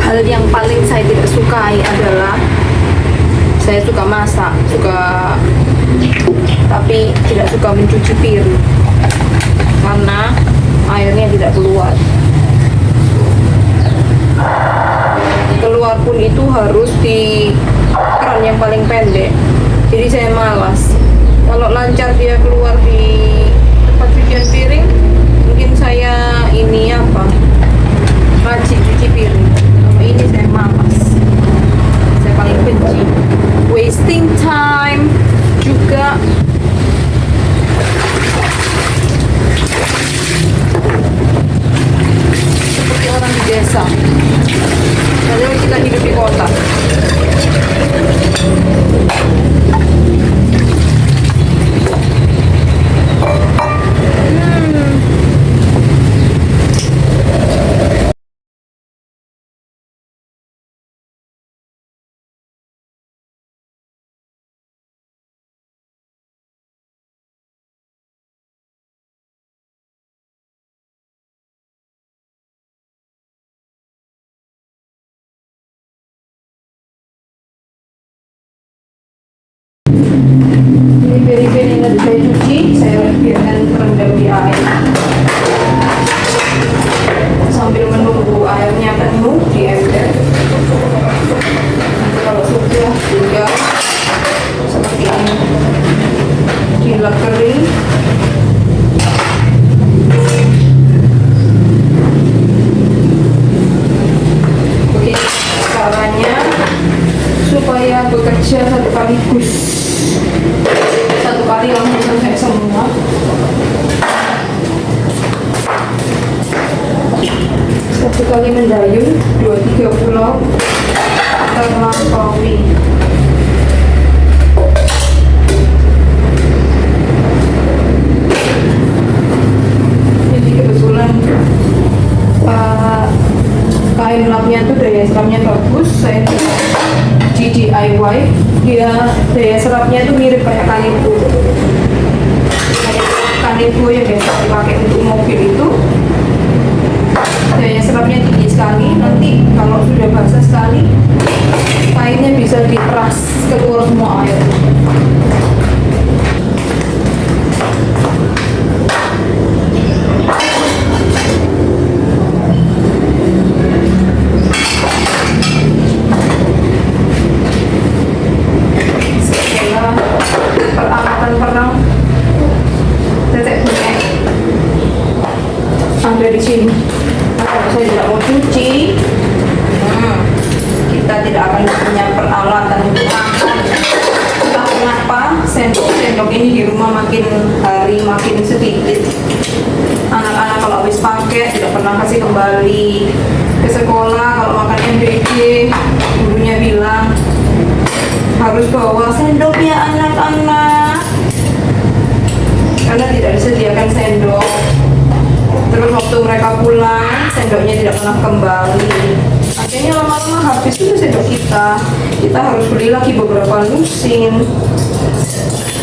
Hal yang paling saya tidak sukai adalah saya suka masak, tapi tidak suka mencuci piring karena airnya tidak keluar. Keluar pun itu harus di keran yang paling pendek. Jadi saya malas. Kalau lancar dia keluar di tempat cucian piring, mungkin saya rajin cuci piring. Kalau ini saya malas. Saya paling benci. Wasting time juga. Seperti orang di desa. Padahal kita hidup di kota. Ini piring-piring yang tadi saya cuci, saya biarkan terendam di air sambil menunggu airnya penuh di ember. Nanti kalau sudah tinggal seperti ini, dilap kering. Begini caranya supaya bekerja satu kaligus. Satu kali langsung selesai semua. Satu kali mendayung, 2-3 pulau terlampaui. Jadi kebetulan kain lapnya tuh daya serapnya bagus. Saya di DIY, dia daya serapnya tuh mirip kayak Kanivo yang biasa dipakai untuk mobil itu. Daya serapnya tinggi sekali. Nanti kalau sudah basah sekali, kainnya bisa diperas keluar semua air. Peralatan perang tetek bengek ada di sini. Kalau saya tidak mau cuci, kita tidak akan punya peralatan untuk makan. Entah kenapa sendok ini di rumah makin hari makin sedikit. Anak-anak kalau habis pakai tidak pernah kasih kembali ke sekolah. Kalau makan MBG, gurunya bilang harus bawa sendoknya anak-anak karena tidak disediakan sendok. Terus waktu mereka pulang, sendoknya tidak pernah kembali. Akhirnya lama-lama habis itu sendok kita harus beli lagi beberapa lusin.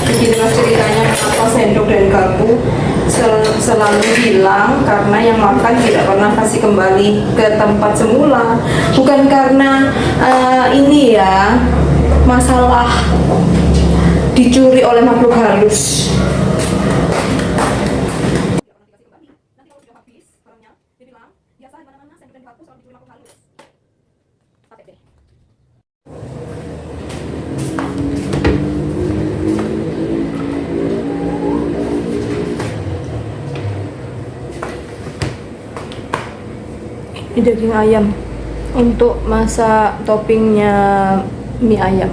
Begitulah ceritanya kenapa sendok dan garpu selalu hilang, karena yang makan tidak pernah kasih kembali ke tempat semula. Bukan karena masalah dicuri oleh makhluk halus. Ini daging ayam untuk masak toppingnya mie ayam.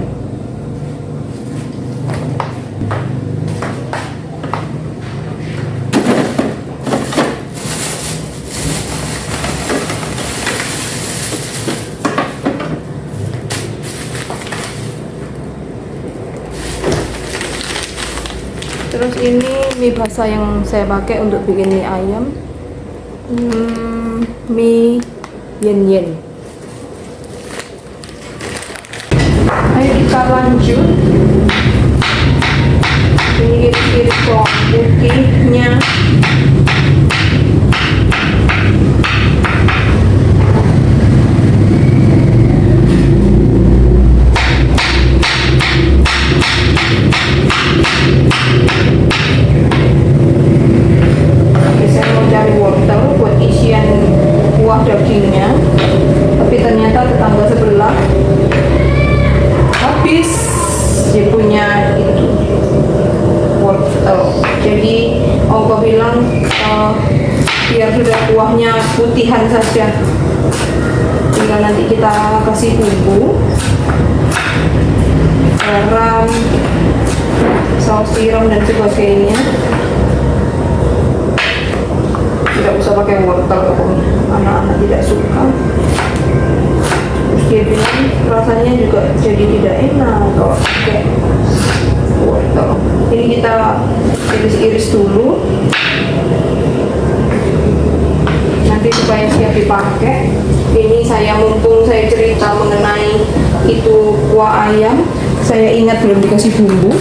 Terus ini mie basah yang saya pakai untuk bikin mie ayam. Mie yen. Ayo kita lanjut. Ini bawang putihnya. sayurnya, tapi ternyata tetangga sebelah habis dia punya itu wortel. Jadi Ongko bilang biar sudah kuahnya putihan saja, tinggal nanti kita kasih bumbu, garam, saus tiram dan sebagainya. Tidak usah pakai wortel pokoknya, anak-anak tidak suka. Terus dia bilang rasanya juga jadi tidak enak kalau pakai wortel. Ini kita iris-iris dulu nanti supaya siap dipakai. Ini mumpung saya cerita mengenai itu kuah ayam, saya ingat belum dikasih bumbu.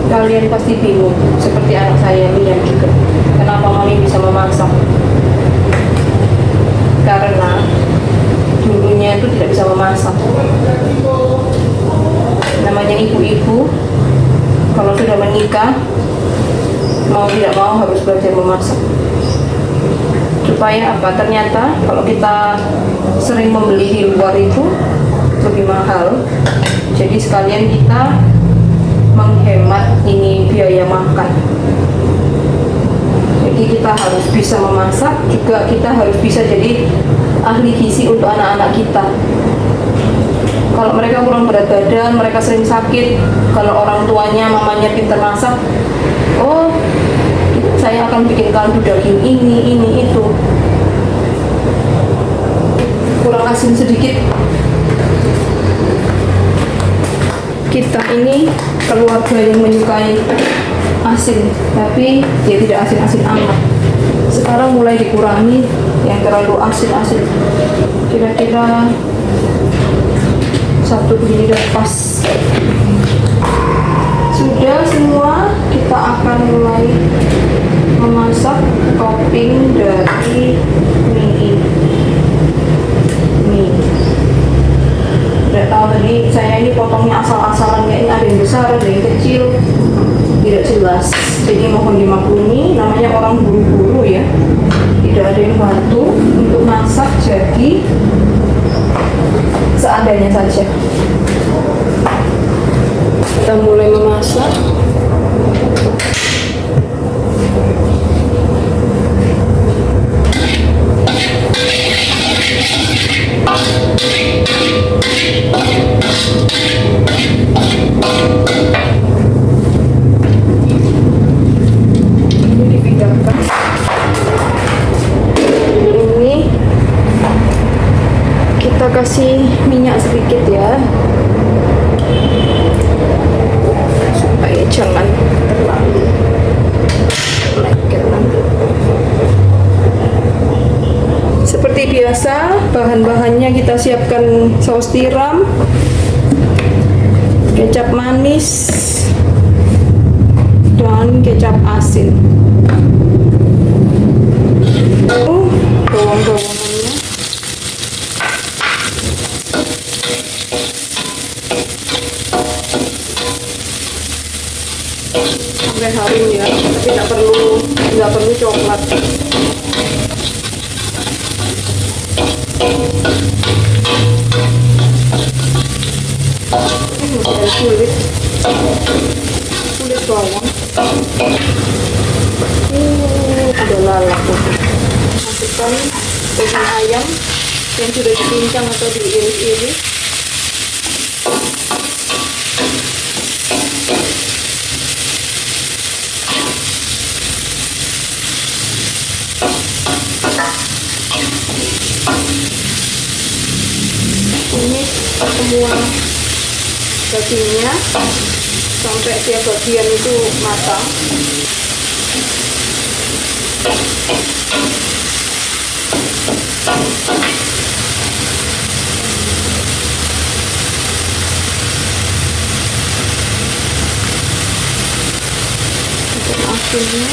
Kalian pasti bingung, seperti anak saya Mian juga. Kenapa Mami bisa memasak? Karena dulunya itu tidak bisa memasak. Namanya ibu-ibu, kalau sudah menikah, mau tidak mau harus belajar memasak. Supaya apa? Ternyata kalau kita sering membeli di luar itu lebih mahal. Jadi sekalian kita menghemat ini biaya makan. Jadi kita harus bisa memasak, juga kita harus bisa jadi ahli gizi untuk anak-anak kita. Kalau mereka kurang berat badan, mereka sering sakit, kalau orang tuanya, mamanya pintar masak, oh saya akan bikin kaldu daging ini, itu. Kurang asin sedikit. Kita ini keluarga yang menyukai asin, tapi dia tidak asin-asin amat. Sekarang mulai dikurangi yang terlalu asin-asin. Kira-kira 1 begini udah pas. Sudah semua, kita akan mulai memasak topping dari mie ini. Tidak tahu tadi saya ini potongnya asal-asalan, kayaknya ada yang besar, ada yang kecil, tidak jelas. Jadi mohon dimaklumi, namanya orang buru-buru ya, tidak ada yang bantu untuk masak, jadi seadanya saja. Kita mulai memasak. Kasih minyak sedikit ya, supaya jangan terlalu lengket nanti. Seperti biasa, bahan-bahannya kita siapkan saus tiram, kecap manis, dan kecap asin. Bawang-bawangannya sampai harum ya, tapi nggak perlu coklat. Ada kulit bawang, ada lalap. Masukkan daging ayam yang sudah dicincang atau diiris-iris. Ini semua dagingnya sampai tiap bagian itu matang. Asinnya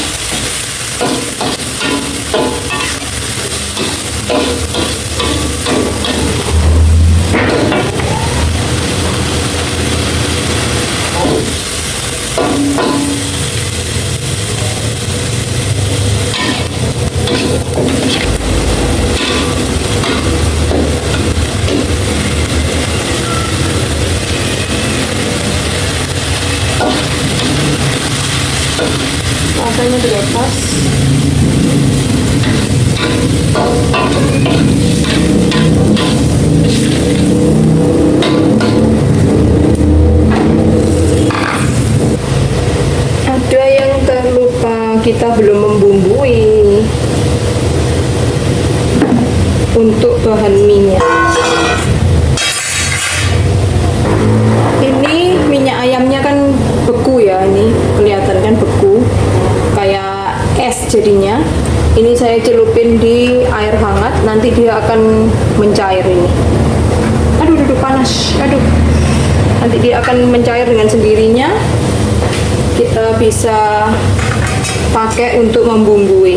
rasanya dilepas. Ada yang terlupa, kita belum membumbui untuk bahan minyak. Ini minyak ayamnya kan beku ya, ini kelihatan kan beku kayak es jadinya. Ini saya celupin di air hangat, nanti dia akan mencair ini. Aduh, panas, aduh. Nanti dia akan mencair dengan sendirinya. Kita bisa pakai untuk membumbui.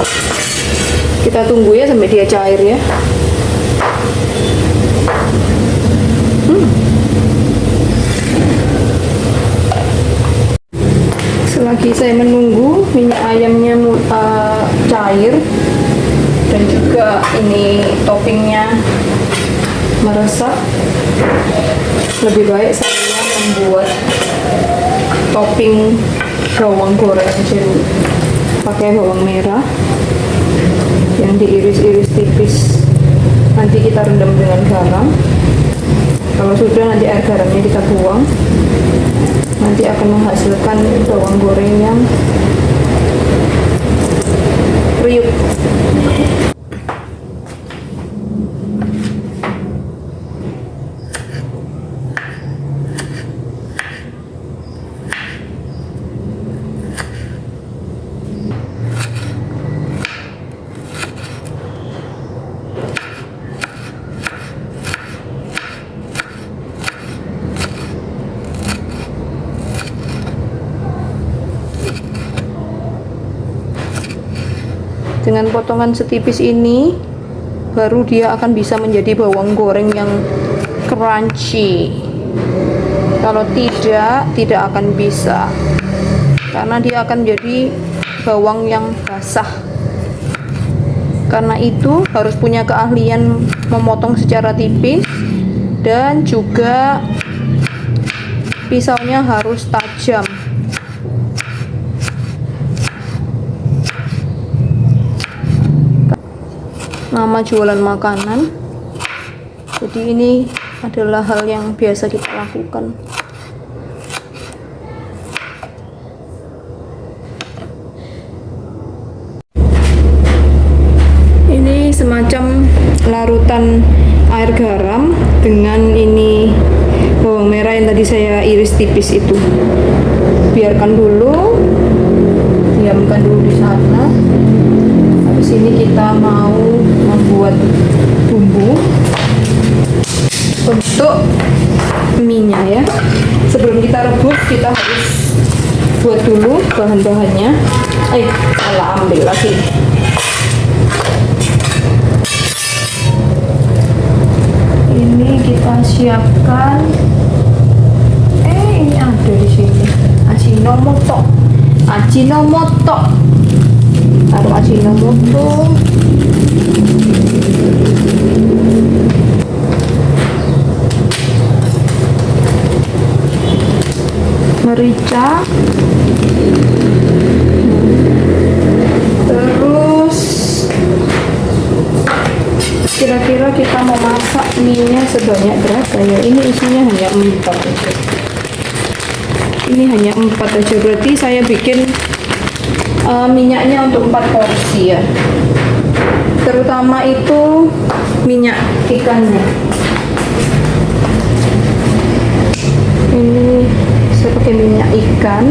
Kita tunggu ya sampai dia cair ya. Selagi saya menunggu minyak ayamnya cair dan juga ini toppingnya meresap, lebih baik saya membuat topping bawang goreng aja dulu. Pakai bawang merah yang diiris-iris tipis, nanti kita rendam dengan garam. Kalau sudah, nanti air garamnya kita buang, nanti akan menghasilkan bawang goreng yang kriuk. Dengan potongan setipis ini baru dia akan bisa menjadi bawang goreng yang crunchy. Kalau tidak akan bisa, karena dia akan menjadi bawang yang basah. Karena itu harus punya keahlian memotong secara tipis, dan juga pisaunya harus tajam. Nama jualan makanan, jadi ini adalah hal yang biasa kita lakukan. Ini semacam larutan air garam dengan ini bawang merah yang tadi saya iris tipis itu. Biarkan dulu, diamkan dulu di sana. Habis ini kita mau membuat bumbu untuk minyak ya. Sebelum kita rebus, kita harus buat dulu bahan-bahannya. Salah ambil lagi. Ini kita siapkan. Ini ada di sini. Ajinomoto. Taruh ajinomoto. Merica. Terus kira-kira kita mau masak mie-nya sebanyak berapa ya? Ini isinya hanya 4 aja. Ini hanya 4 aja, berarti saya bikin minyaknya untuk 4 porsi ya. Terutama itu minyak ikannya. Ini pakai minyak ikan.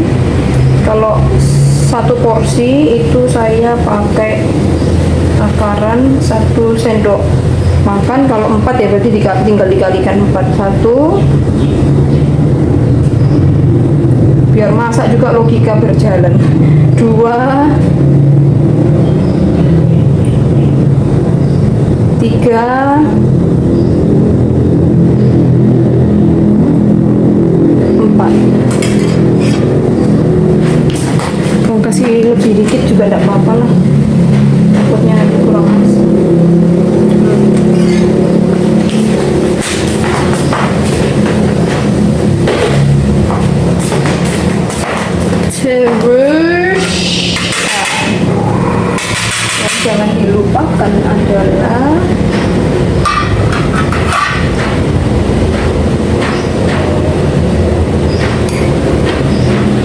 Kalau satu porsi itu saya pakai takaran 1 sendok makan. Kalau 4 ya berarti tinggal dikalikan 4. 1, biar masak juga logika berjalan. 2, 3, 4. Mau kasih lebih dikit juga tidak apa-apa lah, takutnya nanti kurang pas. Terus yang jangan dilupakan adalah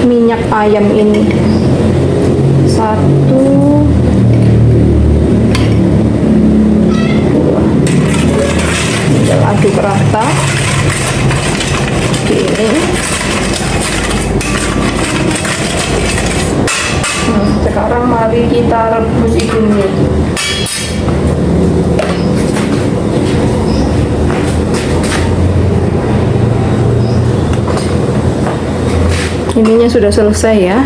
minyak ayam ini. 1, 2, tinggal aduk rata seperti ini. Sekarang mari kita rebus ikannya. Ininya sudah selesai ya,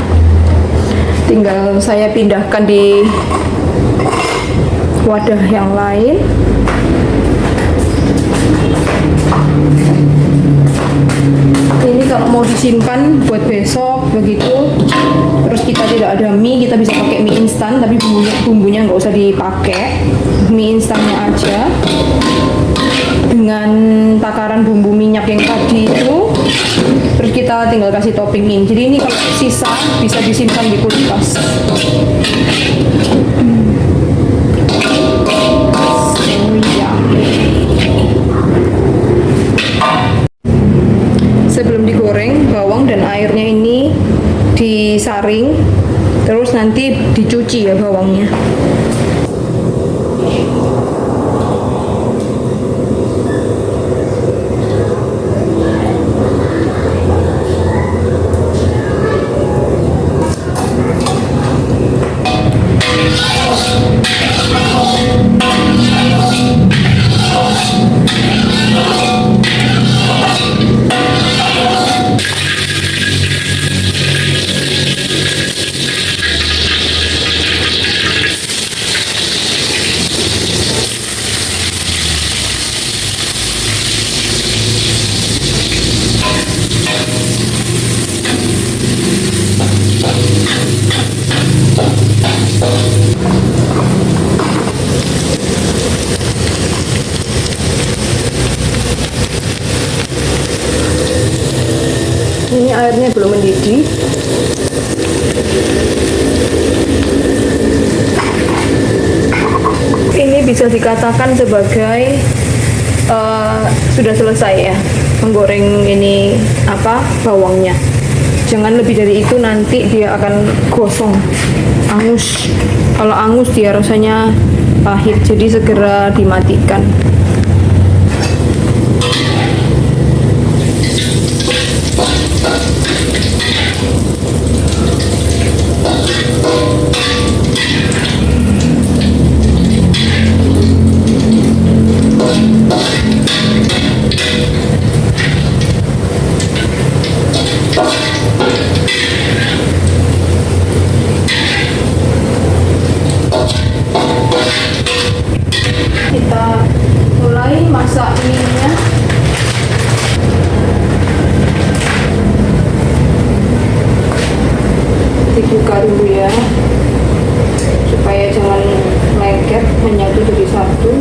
tinggal saya pindahkan di wadah yang lain. Ini kalau mau disimpan buat besok begitu, terus kita tidak ada mie, kita bisa pakai mie instan, tapi bumbunya nggak usah dipakai, mie instannya aja dengan takaran bumbu minyak yang tadi itu. Terus kita tinggal kasih topping ini. Jadi ini kalau sisa bisa disimpan di kulkas. Sebelum digoreng, bawang dan airnya ini disaring, terus nanti dicuci ya bawangnya. Ini airnya belum mendidih. Ini bisa dikatakan sebagai sudah selesai ya menggoreng ini bawangnya. Jangan lebih dari itu, nanti dia akan gosong, angus. Kalau angus dia rasanya pahit, jadi segera dimatikan. Kita mulai masak mie-nya. Dibuka dulu ya, supaya jangan lengket, menyatu jadi satu.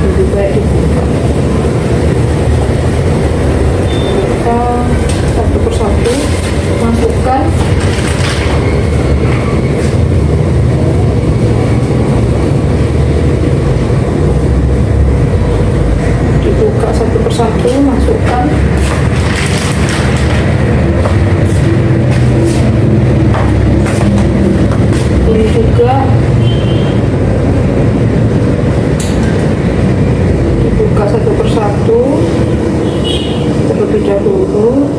Lebih baik dibuka. Kita satu persatu masukkan. Dibuka satu persatu, masukkan. Ini juga dibuka satu persatu terlebih dahulu.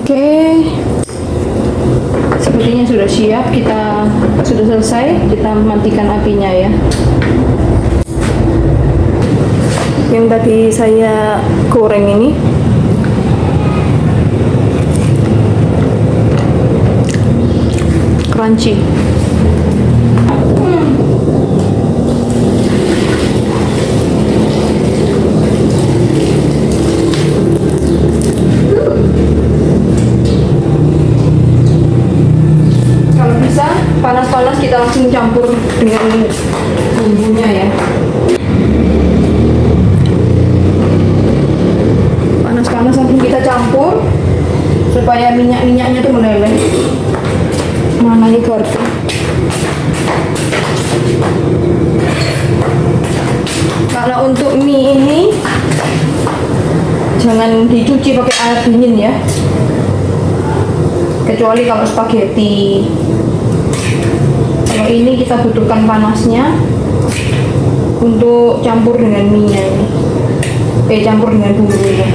Oke, sepertinya sudah siap. Kita sudah selesai. Kita matikan apinya ya. Yang tadi saya goreng ini crunchy. Kalau bisa panas-panas kita langsung campur dengan bumbunya ya. Panas-panas langsung kita campur supaya minyak-minyaknya tuh meleleh. Mana ini garpu? Kalau untuk mie ini jangan dicuci pakai air dingin ya, kecuali kalau spaghetti. Kalau ini kita butuhkan panasnya untuk campur dengan mie-nya ini. Campur dengan bumbunya.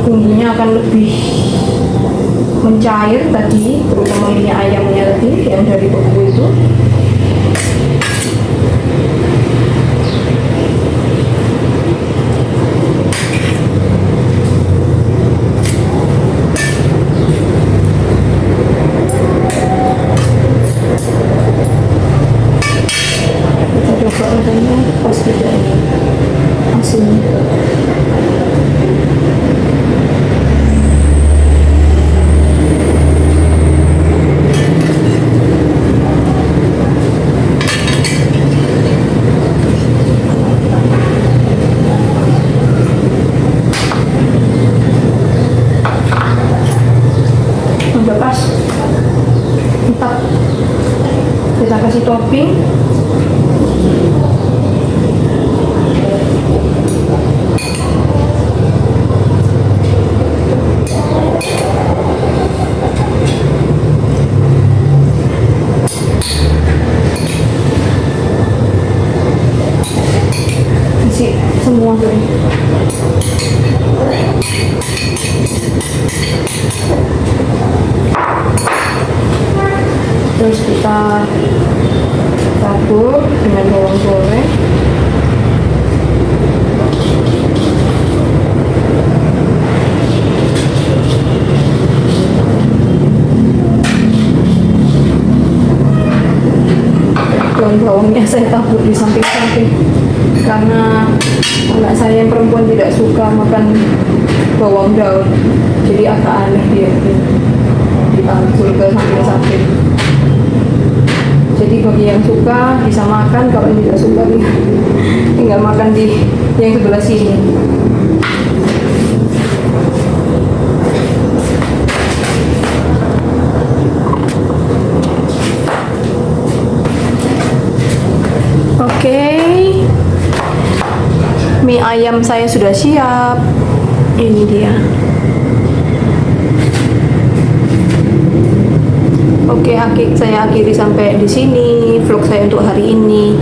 Bumbunya akan lebih mencair tadi, terutama minyak ayamnya tadi yang dari beku itu. Kita coba rasanya pas tidak ini asinnya. Udah pas, mantap. Kita kasih topping. Kasih semua tuh. Terus kita tabur dengan bawang goreng. Bawang-bawangnya saya tabur di samping-samping karena anak saya yang perempuan tidak suka makan bawang daun, jadi agak aneh dia ditabur ke samping-samping. Jadi bagi yang suka bisa makan, kalau yang tidak suka tinggal makan di yang sebelah sini. Oke, mie ayam saya sudah siap. Ini dia. Oke, saya akhiri sampai di sini vlog saya untuk hari ini.